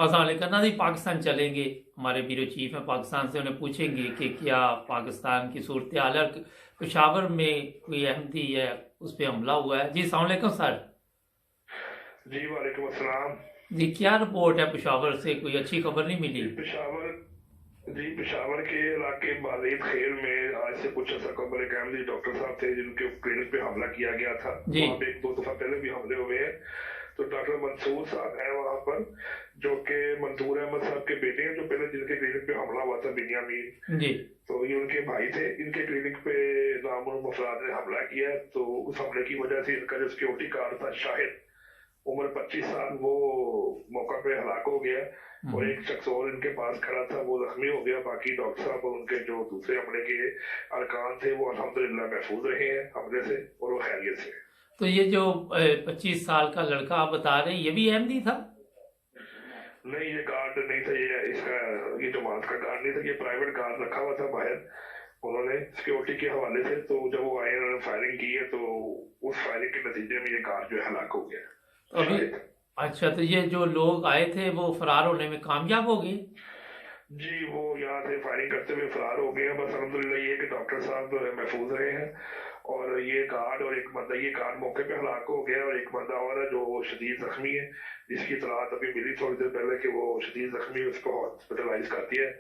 अस्सलाम नाज़रीन, पाकिस्तान चलेंगे। हमारे ब्यूरो चीफ हैं पाकिस्तान से, उन्हें पूछेंगे कि क्या पाकिस्तान की सूरत हाल है, पेशावर में कोई अहमदी है उस पर हमला हुआ है। जी अस्सलाम वालेकुम सर। जी वालेकुम अस्सलाम। जी क्या रिपोर्ट है पेशावर से, कोई अच्छी खबर नहीं मिली? पेशावर के इलाके बालीद खेल में आज से कुछ अर्सा कबल एक अहमदी डॉक्टर साहब थे जिनके क्लिनिक पे हमला किया गया था। जी। वहाँ पे एक दो दफा पहले भी हमले हुए हैं। तो डॉक्टर मंसूर साहब हैं वहाँ पर, जो कि मंसूर अहमद साहब के बेटे हैं, जो पहले जिनके क्लिनिक पे हमला हुआ था बिनियामीन। जी। तो ये उनके भाई थे। इनके क्लिनिक पे नामुल अफराद ने हमला किया। तो उस हमले की वजह से इनका जो सिक्योरिटी गार्ड था शाहिद, उम्र 25 साल, वो मौका पे हलाक हो गया। और एक शख्स और इनके पास खड़ा था, वो जख्मी हो गया। बाकी डॉक्टर साहब और उनके जो दूसरे हमले के अरकान थे वो अल्हम्दुलिल्लाह महफूज रहे हैं हमले से, और वो खैरियत से। तो ये जो 25 साल का लड़का आप बता रहे हैं, ये भी अहमदी था? नहीं, ये गार्ड नहीं था। ये जमात का गार्ड नहीं था, ये प्राइवेट गार्ड रखा हुआ था बाहर उन्होंने सिक्योरिटी के हवाले से। तो जब वो आए, उन्होंने फायरिंग की है, तो उस फायरिंग के नतीजे में ये गार्ड जो है हलाक हो गया। अभी अच्छा, तो ये जो लोग आए थे वो फरार होने में कामयाब हो गए? जी, वो यहाँ से फायरिंग करते हुए फरार हो गए हैं। बस अल्हम्दुलिल्लाह ये कि डॉक्टर साहब महफूज रहे हैं, और ये गार्ड मौके पे हलाक हो गया। और एक बंदा और है जो शदीद जख्मी है, जिसकी इतलात अभी मिली थोड़ी देर पहले कि वो शदीद जख्मी, उसको हॉस्पिटलाइज कर दिया है।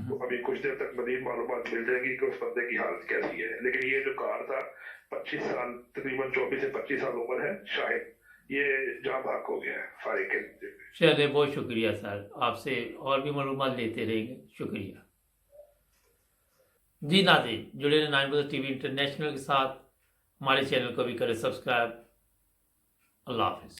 तो अभी कुछ देर तक मजीद मालूमात मिल जाएगी कि उस बंदे की हालत कैसी है। लेकिन ये जो गार्ड था, 25 साल, तकरीबन 24 से 25 साल उम्र है, शाहिद, ये जहाँ भाग हो गया है फायरिंग के नतीजे में। चलिए, बहुत शुक्रिया सर, आपसे और भी मालूमात लेते रहेंगे। शुक्रिया जी। नाज़रीन, जुड़े रहे 9 टीवी इंटरनेशनल के साथ। हमारे चैनल को भी करें सब्सक्राइब। अल्लाह हाफिज़।